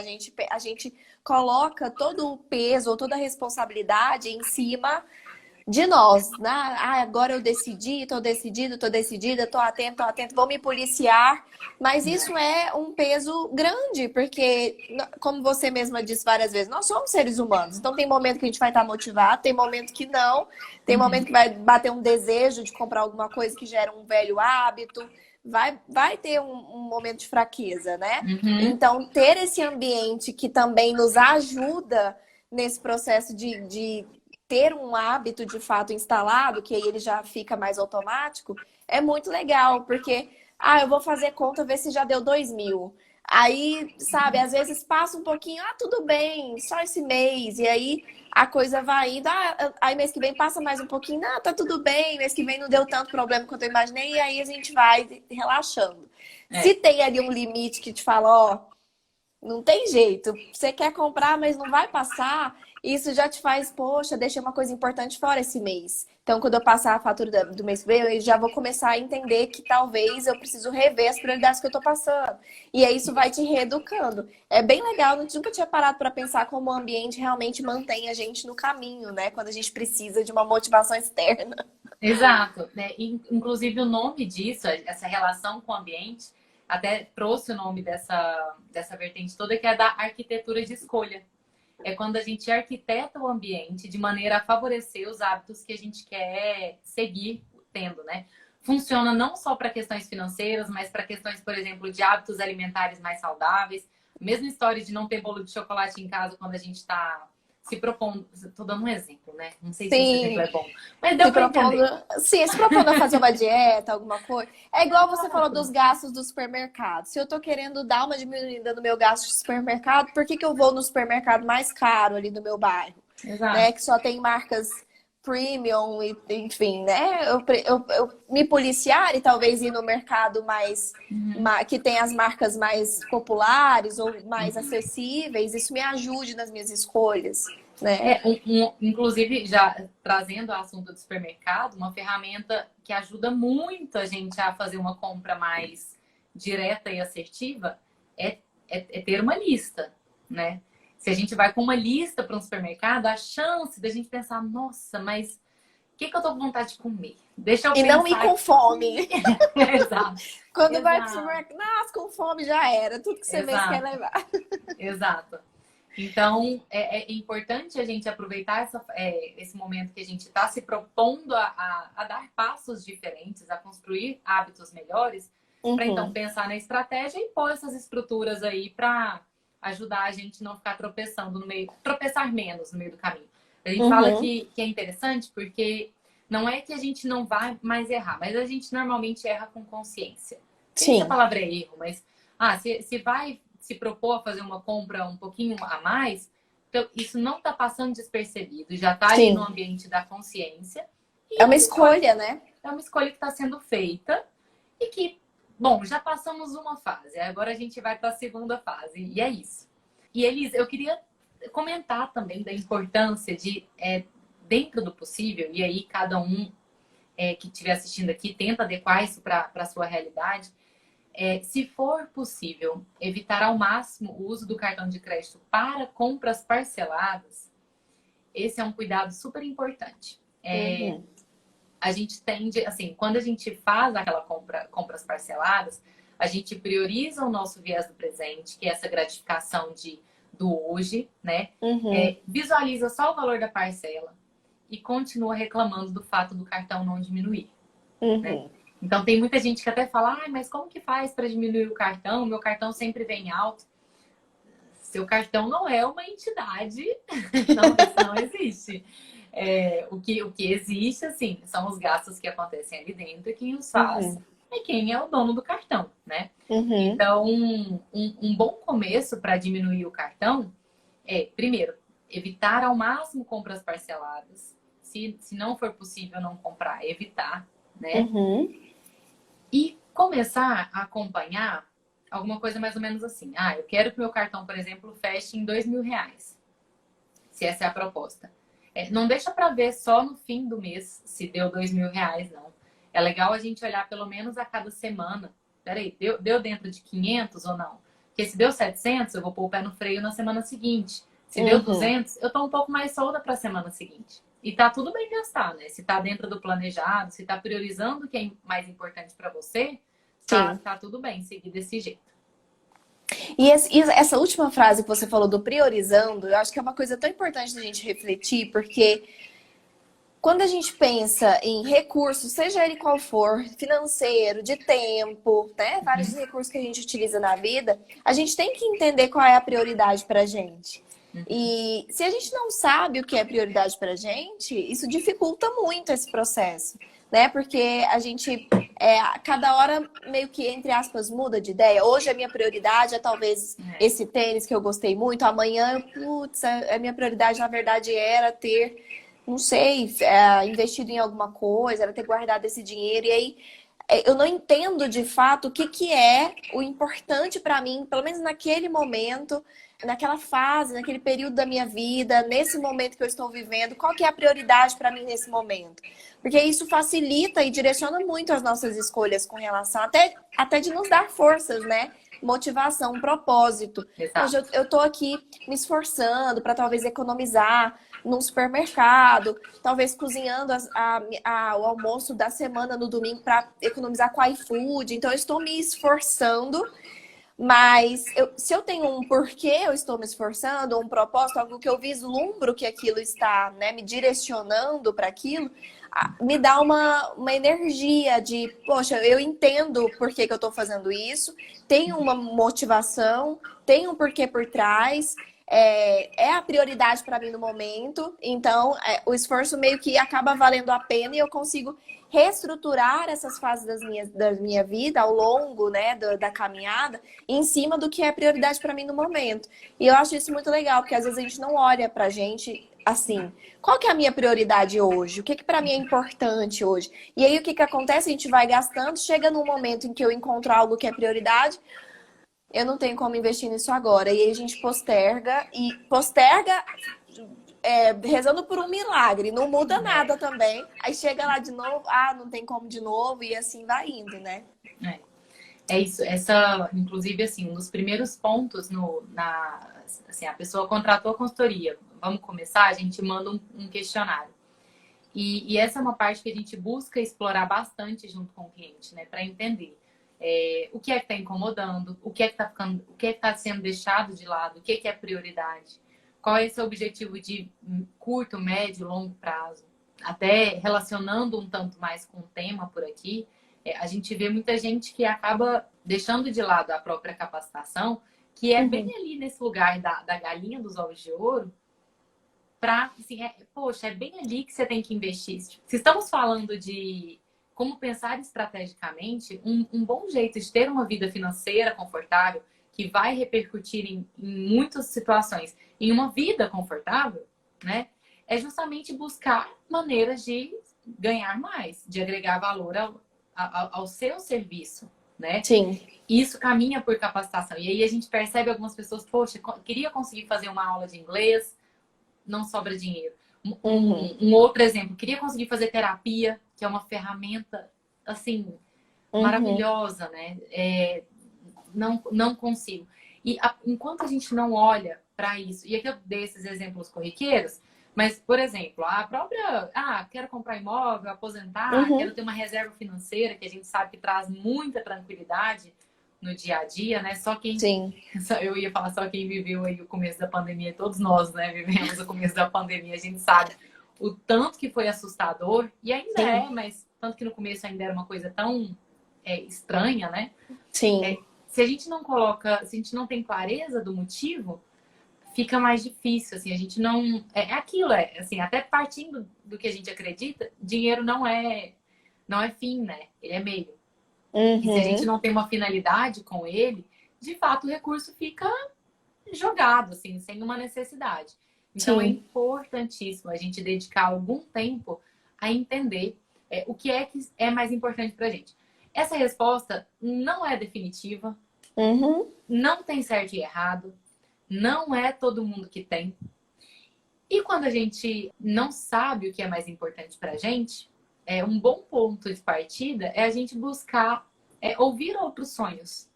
A gente coloca todo o peso ou toda a responsabilidade em cima de nós, né? Ah, agora eu decidi, tô decidido, tô decidida, tô atento, vou me policiar. Mas isso é um peso grande, porque, como você mesma disse várias vezes, nós somos seres humanos. Então tem momento que a gente vai estar motivado, tem momento que não, tem momento que vai bater um desejo de comprar alguma coisa que gera um velho hábito. Vai ter um momento de fraqueza, né? Uhum. Então, ter esse ambiente que também nos ajuda nesse processo de ter um hábito de fato instalado, que aí ele já fica mais automático, é muito legal, porque, eu vou fazer conta, ver se já deu 2.000. Aí, sabe, às vezes passa um pouquinho, tudo bem, só esse mês, e aí a coisa vai indo, aí mês que vem passa mais um pouquinho, tá tudo bem, mês que vem não deu tanto problema quanto eu imaginei, e aí a gente vai relaxando. Se É, tem ali um limite que te fala, não tem jeito. Você quer comprar, mas não vai passar. Isso já te faz, poxa, deixei uma coisa importante fora esse mês. Então, quando eu passar a fatura do mês que vem, eu já vou começar a entender que talvez eu preciso rever as prioridades que eu tô passando. E aí isso vai te reeducando. É bem legal, eu nunca tinha parado para pensar como o ambiente realmente mantém a gente no caminho, né? Quando a gente precisa de uma motivação externa. exato, né? Inclusive o nome disso, essa relação com o ambiente, até trouxe o nome dessa vertente toda, que é da arquitetura de escolha. É quando a gente arquiteta o ambiente de maneira a favorecer os hábitos que a gente quer seguir tendo, né? Funciona não só para questões financeiras, mas para questões, por exemplo, de hábitos alimentares mais saudáveis. Mesma história de não ter bolo de chocolate em casa quando a gente está se propondo. Estou dando um exemplo, né? Não sei se esse exemplo Sim, é bom, mas deu se para propondo, entender. sim, se propondo a fazer uma dieta, alguma coisa. É igual você falou dos gastos do supermercado. Se eu tô querendo dar uma diminuída no meu gasto de supermercado, por que que eu vou no supermercado mais caro ali do meu bairro? Né? Exato. Que só tem marcas premium, enfim, né? Eu me policiar e talvez ir no mercado mais Uhum. que tem as marcas mais populares ou mais acessíveis, isso me ajude nas minhas escolhas, né? Inclusive, já trazendo o assunto do supermercado, uma ferramenta que ajuda muito a gente a fazer uma compra mais direta e assertiva é ter uma lista, né? Se a gente vai com uma lista para um supermercado, a chance da gente pensar, nossa, mas o que eu tô com vontade de comer? Deixa eu E não ir pensar com aqui. fome. Exato, Quando vai pro exato, supermercado, nossa, com fome já era. Tudo que você vê, você quer exato, levar. exato. Então, é importante a gente aproveitar esse momento que a gente está se propondo a dar passos diferentes, a construir hábitos melhores, para então Uhum, pensar na estratégia e pôr essas estruturas aí para ajudar a gente não ficar tropeçando no meio, tropeçar menos no meio do caminho. A gente fala uhum. que é interessante porque não é que a gente não vai mais errar, mas a gente normalmente erra com consciência. Não sei se a Sim, palavra é erro, mas se vai se propor a fazer uma compra um pouquinho a mais, então isso não está passando despercebido, já está ali no sim. ambiente da consciência e É é uma uma escolha, escolha, né? que está sendo feita e que, bom, já passamos uma fase, agora a gente vai para a segunda fase e é isso. E Elis, eu queria comentar também da importância de, dentro do possível, e aí cada um que estiver assistindo aqui tenta adequar isso para a sua realidade. Se for possível, evitar ao máximo o uso do cartão de crédito para compras parceladas, esse é um cuidado super importante. Uhum, A gente tende, assim, quando a gente faz aquela compras parceladas, a gente prioriza o nosso viés do presente, que é essa gratificação do hoje, né? uhum, Visualiza só o valor da parcela e continua reclamando do fato do cartão não diminuir, né? uhum. Então tem muita gente que até fala, mas como que faz para diminuir o cartão? Meu cartão sempre vem alto. Seu cartão não é uma entidade, não, isso não existe. O que existe, assim, são os gastos que acontecem ali dentro e quem os faz Uhum, é quem é o dono do cartão, né? uhum, Então, um bom começo para diminuir o cartão primeiro, evitar ao máximo compras parceladas. Se não for possível não comprar, evitar, né? uhum, E começar a acompanhar alguma coisa mais ou menos assim. Eu quero que meu cartão, por exemplo, feche em R$ 2.000. Se essa é a proposta. Não deixa para ver só no fim do mês se deu R$ 2.000, não. É legal a gente olhar pelo menos a cada semana. Peraí, deu dentro de 500 ou não? Porque se deu 700, eu vou pôr o pé no freio na semana seguinte. Se deu 200, eu tô um pouco mais solta para a semana seguinte. E tá tudo bem gastar, né? Se tá dentro do planejado, se tá priorizando o que é mais importante para você, tá tudo bem seguir desse jeito. E essa última frase que você falou do priorizando, eu acho que é uma coisa tão importante da gente refletir, porque quando a gente pensa em recursos, seja ele qual for, financeiro, de tempo, né? Vários recursos que a gente utiliza na vida, a gente tem que entender qual é a prioridade pra gente. E se a gente não sabe o que é prioridade pra gente, isso dificulta muito esse processo, né? Porque a gente, cada hora meio que, entre aspas, muda de ideia. Hoje a minha prioridade é talvez esse tênis que eu gostei muito. Amanhã, putz, a minha prioridade na verdade era ter, não sei, investido em alguma coisa, era ter guardado esse dinheiro. E aí eu não entendo de fato o que é o importante para mim, pelo menos naquele momento, naquela fase, naquele período da minha vida, nesse momento que eu estou vivendo, qual que é a prioridade para mim nesse momento. Porque isso facilita e direciona muito as nossas escolhas com relação até de nos dar forças, né? Motivação, um propósito. Poxa, eu tô aqui me esforçando para talvez economizar num supermercado, talvez cozinhando o almoço da semana no domingo para economizar com o iFood. Então, eu estou me esforçando, mas se eu tenho um porquê eu estou me esforçando, um propósito, algo que eu vislumbro que aquilo está, né, me direcionando para aquilo, me dá uma energia de, poxa, eu entendo por que eu estou fazendo isso, tem uma motivação, tem um porquê por trás, é a prioridade para mim no momento, então o esforço meio que acaba valendo a pena e eu consigo reestruturar essas fases da minha vida ao longo, né, da caminhada, em cima do que é prioridade para mim no momento. E eu acho isso muito legal, porque às vezes a gente não olha pra gente assim, qual que é a minha prioridade hoje? O que para mim é importante hoje? E aí o que acontece? A gente vai gastando, chega num momento em que eu encontro algo que é prioridade, eu não tenho como investir nisso agora. E aí a gente posterga rezando por um milagre, não muda nada também. Aí chega lá de novo, não tem como de novo, e assim vai indo, né? É isso, inclusive, assim, um dos primeiros pontos assim, a pessoa contratou a consultoria. Vamos começar, a gente manda um questionário. E essa é uma parte que a gente busca explorar bastante junto com o cliente, né? Para entender o que é que está incomodando, o que é que está ficando, o que é que está sendo deixado de lado, o que é prioridade, qual é esse objetivo de curto, médio, longo prazo. Até relacionando um tanto mais com o tema por aqui, a gente vê muita gente que acaba deixando de lado a própria capacitação, que é bem ali nesse lugar da galinha dos ovos de ouro, para, assim, poxa, é bem ali que você tem que investir. Se estamos falando de como pensar estrategicamente, um bom jeito de ter uma vida financeira confortável, que vai repercutir em muitas situações, em uma vida confortável, né? É justamente buscar maneiras de ganhar mais, de agregar valor ao seu serviço, né? Sim. Isso caminha por capacitação. E aí a gente percebe algumas pessoas, poxa, queria conseguir fazer uma aula de inglês, não sobra dinheiro. Um outro exemplo, queria conseguir fazer terapia, que é uma ferramenta, assim, maravilhosa, né? Não consigo. E enquanto a gente não olha para isso, e aqui eu dei esses exemplos corriqueiros, mas, por exemplo, a própria, quero comprar imóvel, aposentar, quero ter uma reserva financeira, que a gente sabe que traz muita tranquilidade no dia a dia, né? Sim. Eu ia falar só quem viveu aí o começo da pandemia, todos nós, né, vivemos o começo da pandemia, a gente sabe o tanto que foi assustador, e ainda mas tanto que no começo ainda era uma coisa tão estranha, né? Sim. Se a gente não tem clareza do motivo, fica mais difícil, assim, a gente não... aquilo, assim, até partindo do que a gente acredita, dinheiro não é fim, né? Ele é meio. E se a gente não tem uma finalidade com ele, de fato o recurso fica jogado, assim, sem uma necessidade. Então é importantíssimo a gente dedicar algum tempo a entender o que é mais importante pra gente. Essa resposta não é definitiva, não tem certo e errado, não é todo mundo que tem. E quando a gente não sabe o que é mais importante pra gente, um bom ponto de partida é a gente buscar ouvir outros sonhos.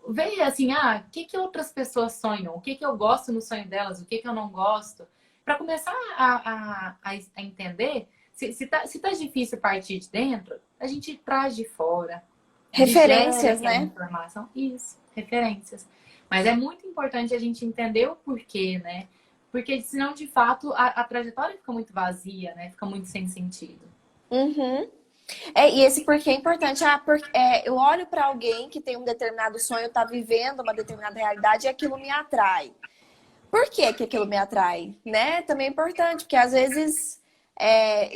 Ver assim, o que outras pessoas sonham, o que eu gosto no sonho delas, o que eu não gosto, para começar a entender se tá difícil partir de dentro, a gente traz de fora, digere Referências, aquela né? informação, isso, referências. Mas é muito importante a gente entender o porquê, né? Porque senão, de fato, a trajetória fica muito vazia, né? Fica muito sem sentido. Uhum. E esse porquê é importante. Eu olho para alguém que tem um determinado sonho, tá vivendo uma determinada realidade e aquilo me atrai. Por que que aquilo me atrai? Né? Também é importante, porque às vezes,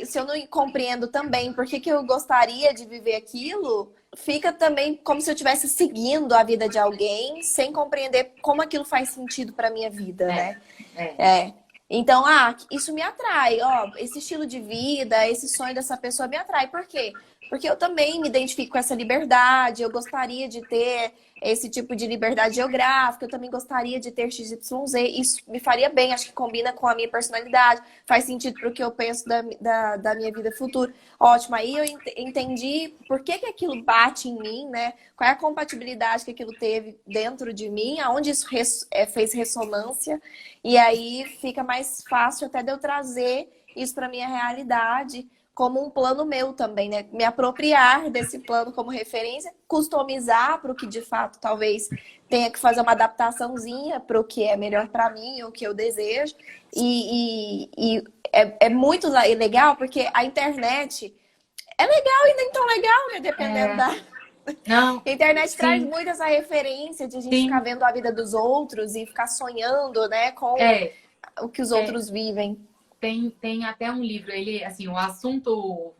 se eu não compreendo também por que que eu gostaria de viver aquilo, fica também como se eu estivesse seguindo a vida de alguém sem compreender como aquilo faz sentido para minha vida, É, né? é. É. Então, isso me atrai, ó, esse estilo de vida, esse sonho dessa pessoa me atrai. Por quê? Porque eu também me identifico com essa liberdade, eu gostaria de ter esse tipo de liberdade geográfica, eu também gostaria de ter XYZ, isso me faria bem, acho que combina com a minha personalidade, faz sentido para o que eu penso da minha vida futura. Ótimo, aí eu entendi por que que aquilo bate em mim, né? Qual é a compatibilidade que aquilo teve dentro de mim, aonde isso fez ressonância, e aí fica mais fácil até de eu trazer isso para minha realidade como um plano meu também, né? Me apropriar desse plano como referência, customizar para o que de fato talvez tenha que fazer uma adaptaçãozinha para o que é melhor para mim, o que eu desejo. É muito legal porque a internet é legal e nem tão legal, né? Dependendo É, da. não, A internet traz sim, muito essa referência de a gente ficar sim, vendo a vida dos outros e ficar sonhando, né, com é, o que os é, outros vivem. tem até um livro, ele, assim, o assunto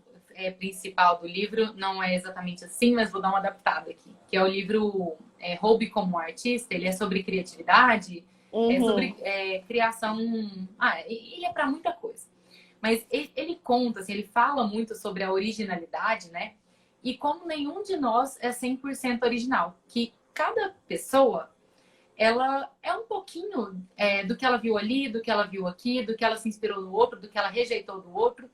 principal do livro não é exatamente assim, mas vou dar uma adaptada aqui, que é o livro Roube como Artista, ele é sobre criatividade, é sobre Uhum, criação, ele é para muita coisa. Mas ele conta, assim, ele fala muito sobre a originalidade, né? E como nenhum de nós é 100% original, que cada pessoa ela é um pouquinho do que ela viu ali, do que ela viu aqui, do que ela se inspirou no outro, do que ela rejeitou do outro.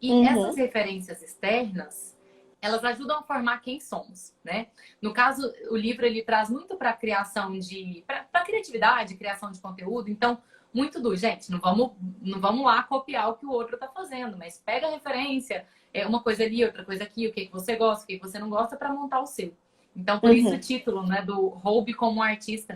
E essas uhum, referências externas, elas ajudam a formar quem somos, né? No caso, o livro ele traz muito para a criação para criatividade, criação de conteúdo. Então, muito gente, não vamos lá copiar o que o outro está fazendo, mas pega a referência, uma coisa ali, outra coisa aqui, o que você gosta, o que você não gosta, para montar o seu. Então, por isso o uhum. título, né, do Roube como artista.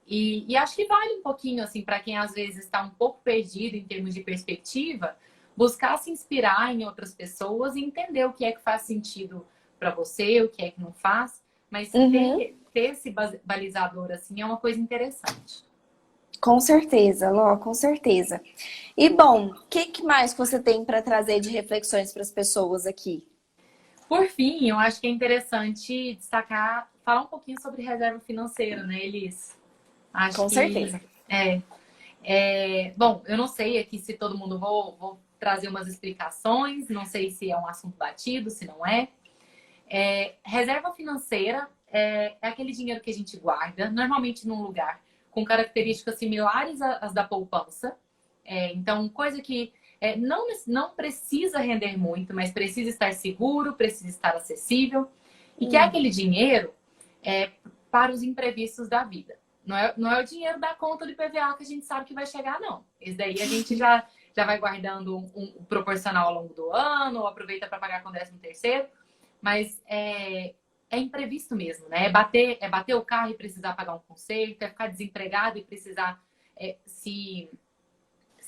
E acho que vale um pouquinho, assim, para quem às vezes está um pouco perdido em termos de perspectiva, buscar se inspirar em outras pessoas e entender o que é que faz sentido para você, o que é que não faz. Mas Uhum, ter esse balizador, assim, é uma coisa interessante. com certeza, Ló, com certeza. E bom, o que mais que você tem para trazer de reflexões para as pessoas aqui? Por fim, eu acho que é interessante destacar, falar um pouquinho sobre reserva financeira, né, Elis? Acho Com que certeza. bom, eu não sei aqui se todo mundo vou trazer umas explicações, não sei se é um assunto batido, se não é. Reserva financeira é aquele dinheiro que a gente guarda, normalmente num lugar com características similares às da poupança. Então, coisa que não precisa render muito, mas precisa estar seguro, precisa estar acessível. E que é Hum, aquele dinheiro para os imprevistos da vida. Não é o dinheiro da conta de PVA que a gente sabe que vai chegar, não. Esse daí a gente já vai guardando um proporcional ao longo do ano, ou aproveita para pagar com 13º. Mas é imprevisto mesmo, né? É bater o carro e precisar pagar um conserto, é ficar desempregado e precisar se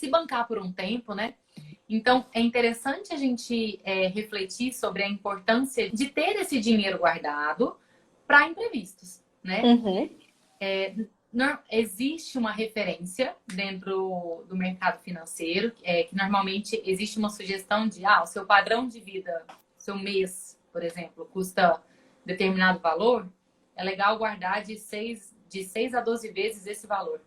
bancar por um tempo, né? Então, é interessante a gente refletir sobre a importância de ter esse dinheiro guardado para imprevistos, né? uhum, Não, existe uma referência dentro do mercado financeiro, que normalmente existe uma sugestão de, o seu padrão de vida, seu mês, por exemplo, custa determinado valor, é legal guardar de seis a 12 vezes esse valor.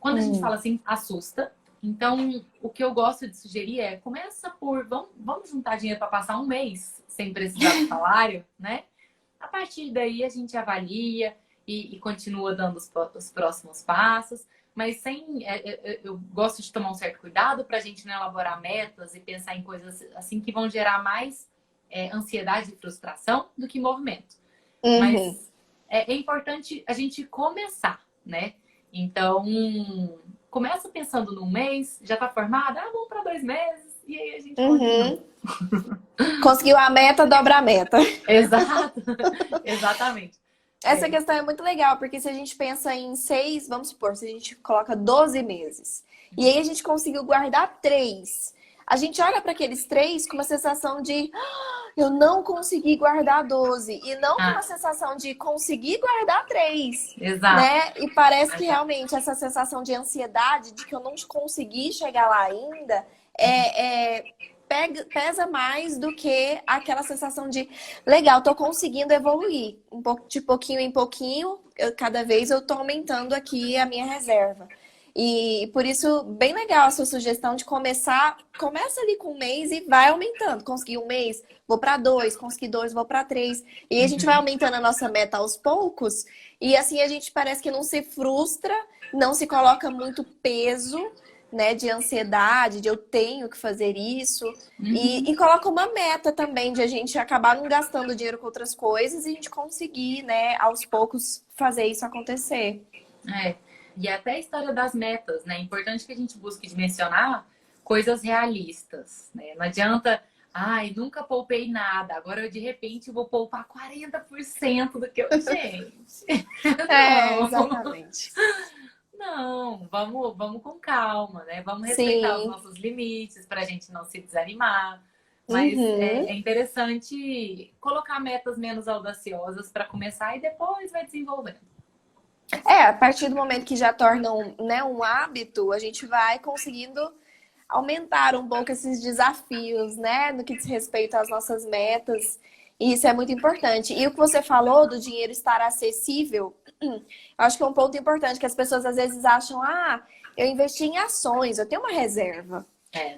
Quando a gente hum, fala assim, assusta. Então, o que eu gosto de sugerir começa por, vamos juntar dinheiro para passar um mês sem precisar do salário, né? A partir daí a gente avalia e continua dando os próximos passos. mas eu gosto de tomar um certo cuidado para a gente não elaborar metas e pensar em coisas assim que vão gerar mais ansiedade e frustração do que movimento. Uhum. Mas é importante a gente começar, né? Então, começa pensando num mês, já tá formada, vamos para 2 meses, e aí a gente continua. Conseguiu a meta, dobra a meta. Exato, exatamente. Essa questão é muito legal, porque se a gente pensa em 6, vamos supor, se a gente coloca 12 meses, e aí a gente conseguiu guardar 3, a gente olha para aqueles 3 com uma sensação de eu não consegui guardar 12, e não com uma sensação de conseguir guardar 3, Exato. né? E parece que realmente essa sensação de ansiedade, de que eu não consegui chegar lá ainda, pesa mais do que aquela sensação de legal, tô conseguindo evoluir. De pouquinho em pouquinho, cada vez eu tô aumentando aqui a minha reserva. E por isso, bem legal a sua sugestão de começa ali com 1 mês e vai aumentando. Consegui 1 mês, vou para 2, consegui 2, vou para 3. E a gente vai aumentando a nossa meta aos poucos. E assim a gente parece que não se frustra, não se coloca muito peso, né, de ansiedade, de eu tenho que fazer isso. E coloca uma meta também de a gente acabar não gastando dinheiro com outras coisas e a gente conseguir, né, aos poucos fazer isso acontecer. E até a história das metas, né? É importante que a gente busque dimensionar coisas realistas, né? Não adianta, nunca poupei nada, agora eu de repente vou poupar 40% do que eu... Gente, exatamente. Não, vamos com calma, né? Vamos respeitar os Sim. nossos limites para a gente não se desanimar. Mas é interessante colocar metas menos audaciosas para começar e depois vai desenvolvendo. A partir do momento que já tornam, né, um hábito, a gente vai conseguindo aumentar um pouco esses desafios, né, no que diz respeito às nossas metas. E isso é muito importante. E o que você falou do dinheiro estar acessível, acho que é um ponto importante, que as pessoas às vezes acham, eu investi em ações, eu tenho uma reserva.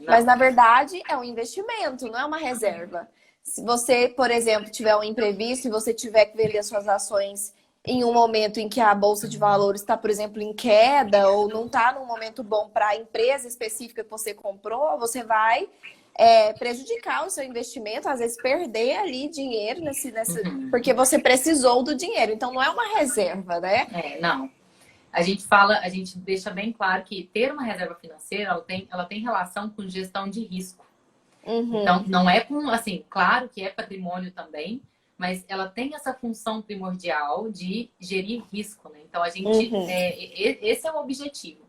Mas, na verdade, é um investimento, não é uma reserva. Se você, por exemplo, tiver um imprevisto e você tiver que vender suas ações em um momento em que a bolsa de valores está, por exemplo, em queda ou não está num momento bom para a empresa específica que você comprou, você vai prejudicar o seu investimento, às vezes perder ali dinheiro porque você precisou do dinheiro. Então, não é uma reserva, né? Não. A gente deixa bem claro que ter uma reserva financeira, ela tem relação com gestão de risco. Então, não é com, assim, claro que é patrimônio também, mas ela tem essa função primordial de gerir risco, né? Então, esse é o objetivo.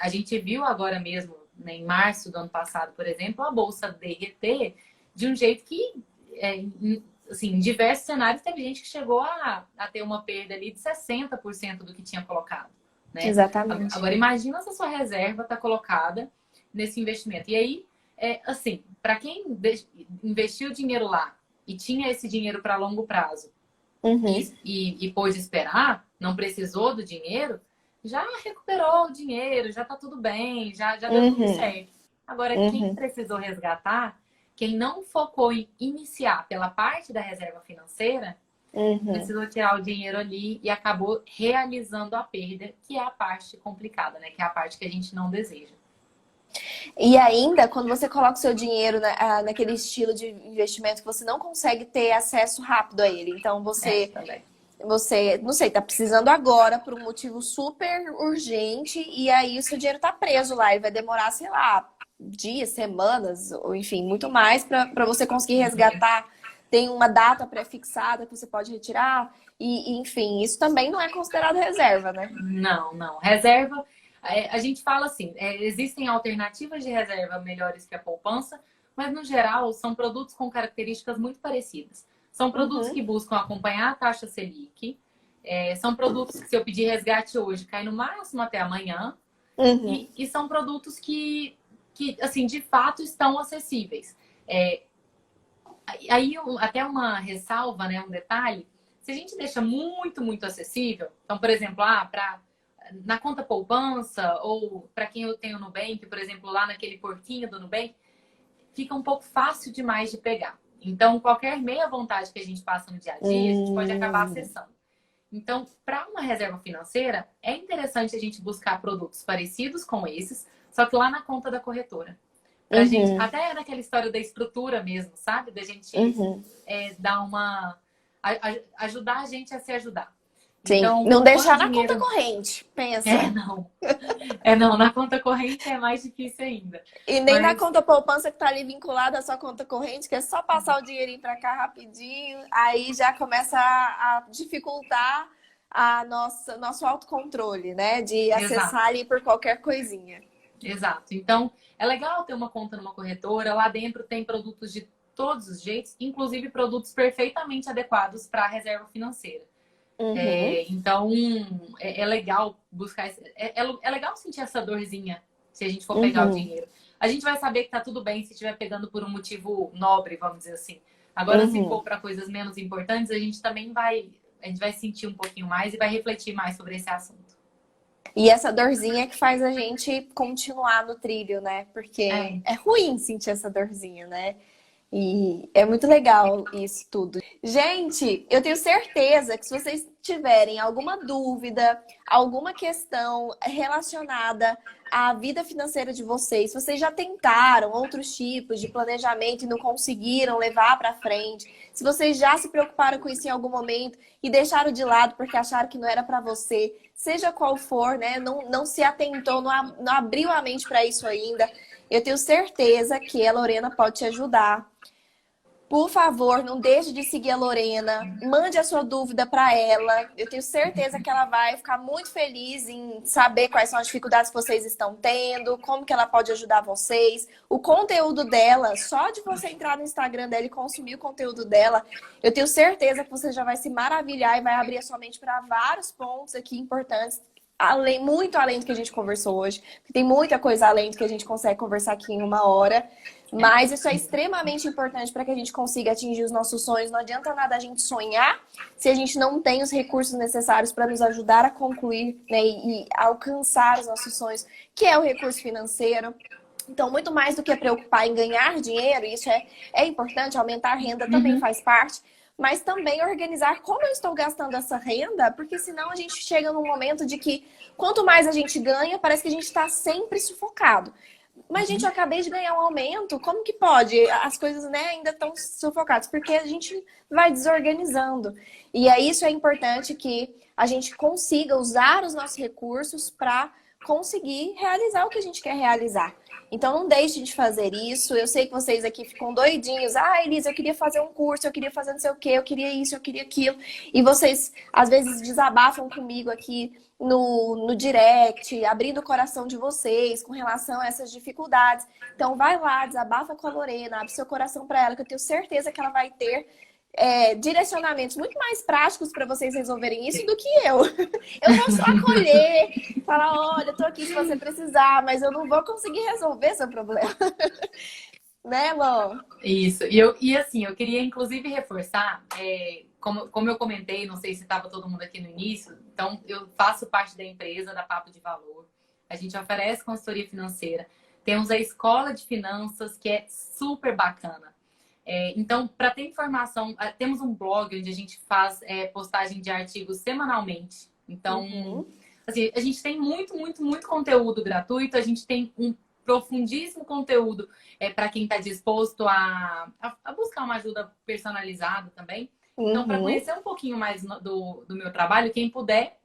A gente viu agora mesmo, né, em março do ano passado, por exemplo, a Bolsa derreter de um jeito que, assim, em diversos cenários, teve gente que chegou a ter uma perda ali de 60% do que tinha colocado, né? Exatamente. Agora, imagina se a sua reserva está colocada nesse investimento. E aí, assim, para quem investiu dinheiro lá, e tinha esse dinheiro para longo prazo e pôde esperar, não precisou do dinheiro, já recuperou o dinheiro, já tá tudo bem, já deu tudo certo. Agora, quem precisou resgatar, quem não focou em iniciar pela parte da reserva financeira, precisou tirar o dinheiro ali e acabou realizando a perda, que é a parte complicada, né? Que é a parte que a gente não deseja. E ainda, quando você coloca o seu dinheiro naquele estilo de investimento que você não consegue ter acesso rápido a ele. Então, você, não sei, tá precisando agora por um motivo super urgente e aí o seu dinheiro tá preso lá e vai demorar, sei lá, dias, semanas, ou enfim, muito mais para você conseguir resgatar. Tem uma data pré-fixada que você pode retirar e, enfim, isso também não é considerado reserva, né? Não. Reserva... A gente fala assim, existem alternativas de reserva melhores que a poupança, mas no geral são produtos com características muito parecidas. São produtos que buscam acompanhar a taxa Selic, são produtos que se eu pedir resgate hoje, cai no máximo até amanhã, e são produtos que, assim, de fato estão acessíveis. Aí até uma ressalva, né, um detalhe, se a gente deixa muito, muito acessível, então, por exemplo, na conta poupança, ou para quem eu tenho no Nubank, por exemplo, lá naquele porquinho do Nubank, fica um pouco fácil demais de pegar. Então, qualquer meia vontade que a gente passa no dia a dia, a gente pode acabar acessando. Então, para uma reserva financeira, é interessante a gente buscar produtos parecidos com esses, só que lá na conta da corretora. Pra gente, Uhum, até naquela história da estrutura mesmo, sabe? Da gente uhum. dar uma. Ajudar a gente a se ajudar. Sim, Então, não quanto deixar na conta dinheiro. corrente, pensa. É, não. É, não. Na conta corrente é mais difícil ainda. E nem na Mas, conta poupança que tá ali vinculada à sua conta corrente, que é só passar o dinheirinho para cá rapidinho, aí já começa a dificultar nosso autocontrole, né? De exato. acessar ali por qualquer coisinha. Exato. Então, é legal ter uma conta numa corretora. Lá dentro tem produtos de todos os jeitos, inclusive produtos perfeitamente adequados para a reserva financeira. Uhum, Então, é legal buscar. É legal sentir essa dorzinha se a gente for pegar o uhum, dinheiro. A gente vai saber que tá tudo bem se estiver pegando por um motivo nobre, vamos dizer assim. Agora, se uhum. for para coisas menos importantes, a gente também vai. A gente vai sentir um pouquinho mais e vai refletir mais sobre esse assunto. E essa dorzinha que faz a gente continuar no trilho, né? Porque É. é ruim sentir essa dorzinha, né? E é muito legal isso tudo. Gente, eu tenho certeza que se vocês tiverem alguma dúvida, alguma questão relacionada à vida financeira de vocês, se vocês já tentaram outros tipos de planejamento e não conseguiram levar para frente, se vocês já se preocuparam com isso em algum momento e deixaram de lado porque acharam que não era para você, seja qual for, né? Não se atentou, não abriu a mente para isso ainda. Eu tenho certeza que a Lorena pode te ajudar. Por favor, não deixe de seguir a Lorena. Mande a sua dúvida para ela. Eu tenho certeza que ela vai ficar muito feliz em saber quais são as dificuldades que vocês estão tendo, como que ela pode ajudar vocês. O conteúdo dela, só de você entrar no Instagram dela e consumir o conteúdo dela, eu tenho certeza que você já vai se maravilhar e vai abrir a sua mente para vários pontos aqui importantes. Muito além do que a gente conversou hoje. Tem muita coisa além do que a gente consegue conversar aqui em uma hora. Mas isso é extremamente importante para que a gente consiga atingir os nossos sonhos. Não adianta nada a gente sonhar se a gente não tem os recursos necessários para nos ajudar a concluir, né, e alcançar os nossos sonhos, que é o recurso financeiro. Então, muito mais do que preocupar em ganhar dinheiro, isso é importante, aumentar a renda também Uhum. faz parte, mas também organizar como eu estou gastando essa renda, porque senão a gente chega num momento de que quanto mais a gente ganha, parece que a gente está sempre sufocado. Mas, gente, eu acabei de ganhar um aumento, como que pode? As coisas, né, ainda estão sufocadas, porque a gente vai desorganizando. E aí isso é importante que a gente consiga usar os nossos recursos para conseguir realizar o que a gente quer realizar. Então não deixe de fazer isso. Eu sei que vocês aqui ficam doidinhos. Ah, Elisa, eu queria fazer um curso, eu queria fazer não sei o quê, eu queria isso, eu queria aquilo. E vocês, às vezes, desabafam comigo aqui no direct, abrindo o coração de vocês com relação a essas dificuldades. Então vai lá, desabafa com a Lorena, abre seu coração para ela, que eu tenho certeza que ela vai ter direcionamentos muito mais práticos para vocês resolverem isso do que eu. Eu vou só acolher, falar, olha, eu tô aqui se você precisar, mas eu não vou conseguir resolver seu problema. Né, Lô? Isso. E assim, eu queria inclusive reforçar, como eu comentei, não sei se estava todo mundo aqui no início, então eu faço parte da empresa da Papo de Valor. A gente oferece consultoria financeira. Temos a escola de finanças, que é super bacana. Então, para ter informação, temos um blog onde a gente faz postagem de artigos semanalmente. Então, Uhum. assim, a gente tem muito, muito, muito conteúdo gratuito. A gente tem um profundíssimo conteúdo para quem está disposto a buscar uma ajuda personalizada também. Então, para Uhum. conhecer um pouquinho mais do meu trabalho, quem puder,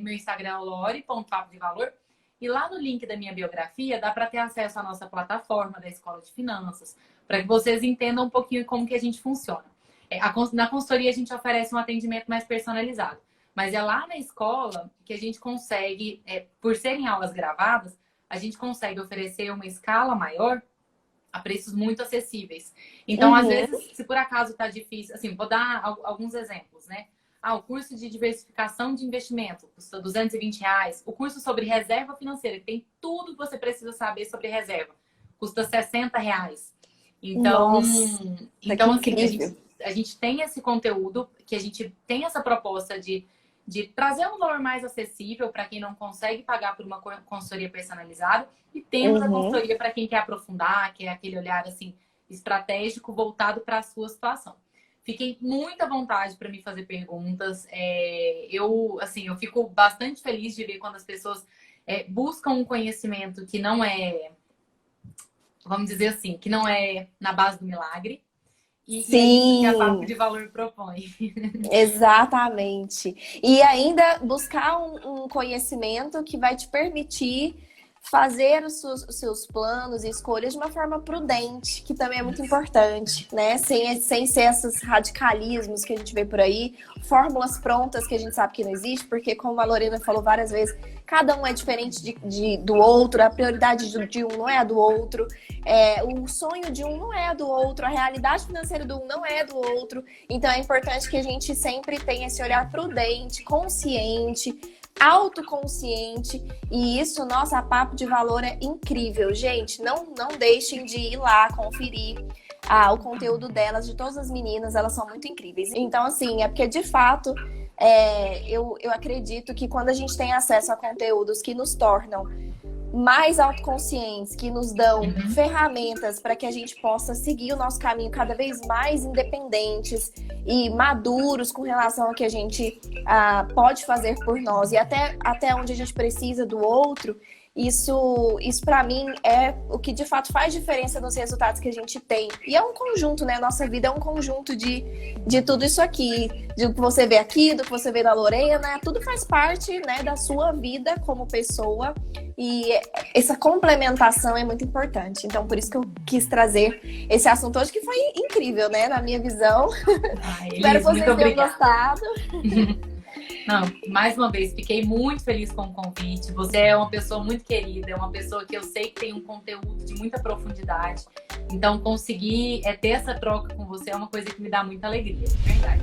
meu Instagram é lori.papodevalor. E lá no link da minha biografia dá para ter acesso à nossa plataforma da Escola de Finanças, para que vocês entendam um pouquinho como que a gente funciona. Na consultoria a gente oferece um atendimento mais personalizado, mas é lá na escola que a gente consegue, por serem aulas gravadas, a gente consegue oferecer uma escala maior a preços muito acessíveis. Então, às Uhum. vezes, se por acaso está difícil, assim, vou dar alguns exemplos, né? O curso de diversificação de investimento custa R$ 220. O curso sobre reserva financeira, que tem tudo que você precisa saber sobre reserva, custa R$ 60. Então, Nossa, que então assim, incrível. a gente tem esse conteúdo, que a gente tem essa proposta de trazer um valor mais acessível para quem não consegue pagar por uma consultoria personalizada, e temos a Uhum. consultoria para quem quer aprofundar, que é aquele olhar assim estratégico voltado para a sua situação. Fiquei muito à vontade para me fazer perguntas. Eu fico bastante feliz de ver quando as pessoas buscam um conhecimento que não é, vamos dizer assim, que não é na base do milagre. E é isso que a Papo Sim, de Valor propõe. exatamente. E ainda buscar um conhecimento que vai te permitir fazer os seus planos e escolhas de uma forma prudente, que também é muito importante, né? Sem ser esses radicalismos que a gente vê por aí, fórmulas prontas que a gente sabe que não existe, porque como a Lorena falou várias vezes, cada um é diferente do outro, a prioridade de um não é a do outro, o sonho de um não é a do outro, a realidade financeira do um não é a do outro. Então é importante que a gente sempre tenha esse olhar prudente, consciente, autoconsciente, e isso, nossa, a Papo de Valor é incrível, gente, não deixem de ir lá conferir o conteúdo delas, de todas as meninas, elas são muito incríveis. Então, assim, é porque de fato eu acredito que quando a gente tem acesso a conteúdos que nos tornam mais autoconscientes, que nos dão ferramentas para que a gente possa seguir o nosso caminho cada vez mais independentes e maduros com relação ao que a gente pode fazer por nós e até onde a gente precisa do outro. Isso para mim é o que de fato faz diferença nos resultados que a gente tem. E é um conjunto, né? Nossa vida é um conjunto de tudo isso aqui. Do que você vê aqui, do que você vê na Lorena. Tudo faz parte, né, da sua vida como pessoa. E essa complementação é muito importante. Então, por isso que eu quis trazer esse assunto hoje, que foi incrível, né? Na minha visão. Espero que vocês tenham gostado. Não, mais uma vez, fiquei muito feliz com o convite. Você é uma pessoa muito querida, é uma pessoa que eu sei que tem um conteúdo de muita profundidade. Então, conseguir ter essa troca com você é uma coisa que me dá muita alegria, de verdade.